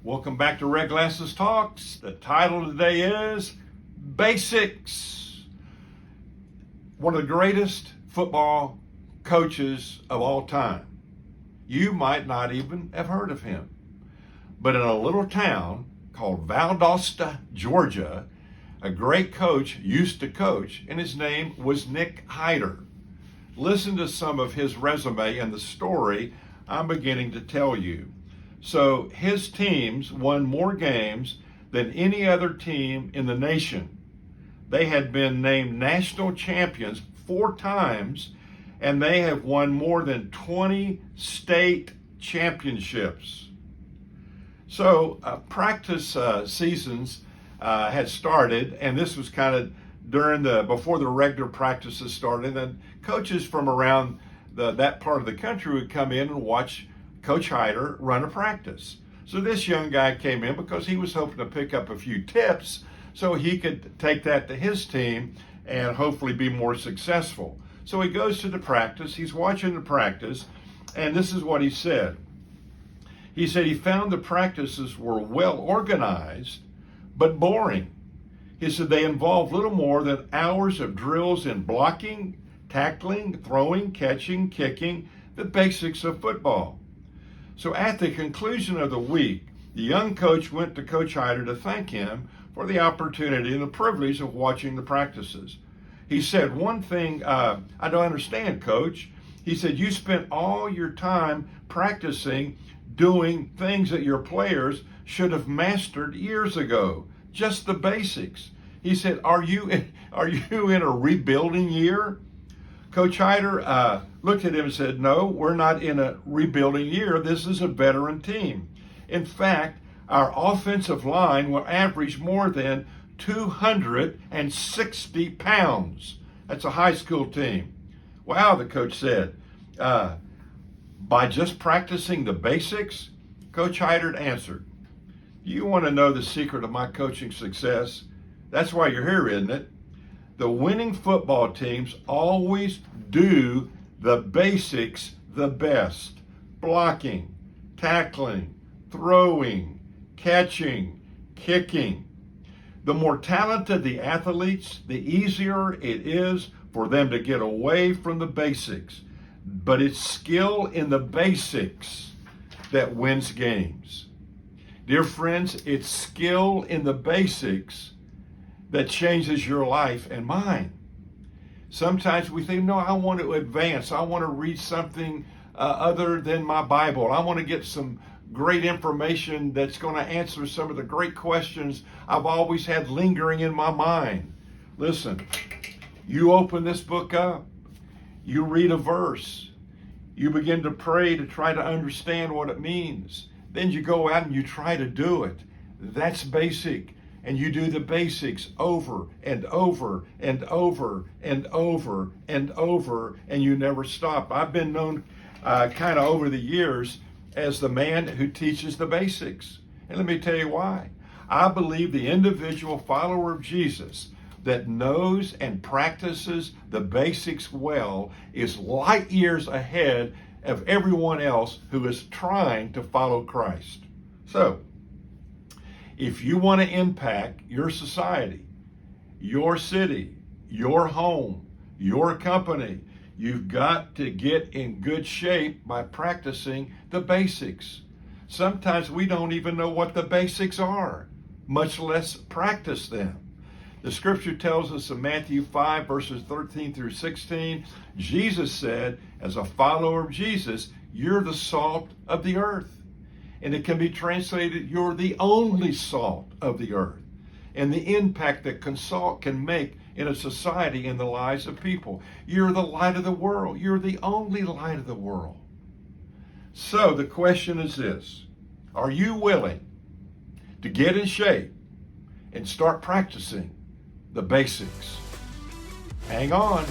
Welcome back to Red Glasses Talks. The title today is Basics. One of the greatest football coaches of all time. You might not even have heard of him. But in a little town called Valdosta, Georgia, a great coach used to coach, and his name was Nick Hyder. Listen to some of his resume and the story I'm beginning to tell you. So his teams won more games than any other team in the nation. They had been named national champions 4 times, and they have won more than 20 state championships. So practice seasons had started, and this was kind of before the regular practices started, and coaches from around that part of the country would come in and watch Coach Hyder run a practice. So this young guy came in because he was hoping to pick up a few tips so he could take that to his team and hopefully be more successful. So he goes to the practice, he's watching the practice, and this is what he said. He said he found the practices were well organized, but boring. He said they involved little more than hours of drills in blocking, tackling, throwing, catching, kicking, the basics of football. So at the conclusion of the week, the young coach went to Coach Hyder to thank him for the opportunity and the privilege of watching the practices. He said, "One thing I don't understand, Coach." He said, "You spent all your time practicing doing things that your players should have mastered years ago, just the basics." He said, Are you in a rebuilding year?" Coach Hyder looked at him and said, "No, we're not in a rebuilding year. This is a veteran team. In fact, our offensive line will average more than 260 pounds. That's a high school team." "Wow," the coach said. By just practicing the basics?" Coach Hyder answered. "You want to know the secret of my coaching success? That's why you're here, isn't it? The winning football teams always do the basics the best. Blocking, tackling, throwing, catching, kicking. The more talented the athletes, the easier it is for them to get away from the basics. But it's skill in the basics that wins games." Dear friends, it's skill in the basics that changes your life and mine. Sometimes we think, no, I want to advance. I want to read something other than my Bible. I want to get some great information that's going to answer some of the great questions I've always had lingering in my mind. Listen, you open this book up, you read a verse, you begin to pray to try to understand what it means. Then you go out and you try to do it. That's basic. And you do the basics over and over and over and over and over, and you never stop. I've been known kind of over the years as the man who teaches the basics. And let me tell you why. I believe the individual follower of Jesus that knows and practices the basics well is light years ahead of everyone else who is trying to follow Christ. So, if you want to impact your society, your city, your home, your company, you've got to get in good shape by practicing the basics. Sometimes we don't even know what the basics are, much less practice them. The scripture tells us in Matthew 5, verses 13 through 16, Jesus said, as a follower of Jesus, you're the salt of the earth. And it can be translated, you're the only salt of the earth. And the impact that salt can make in a society and the lives of people. You're the light of the world. You're the only light of the world. So the question is this: are you willing to get in shape and start practicing the basics? Hang on.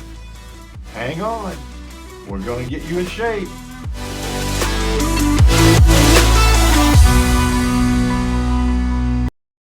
Hang on. We're going to get you in shape.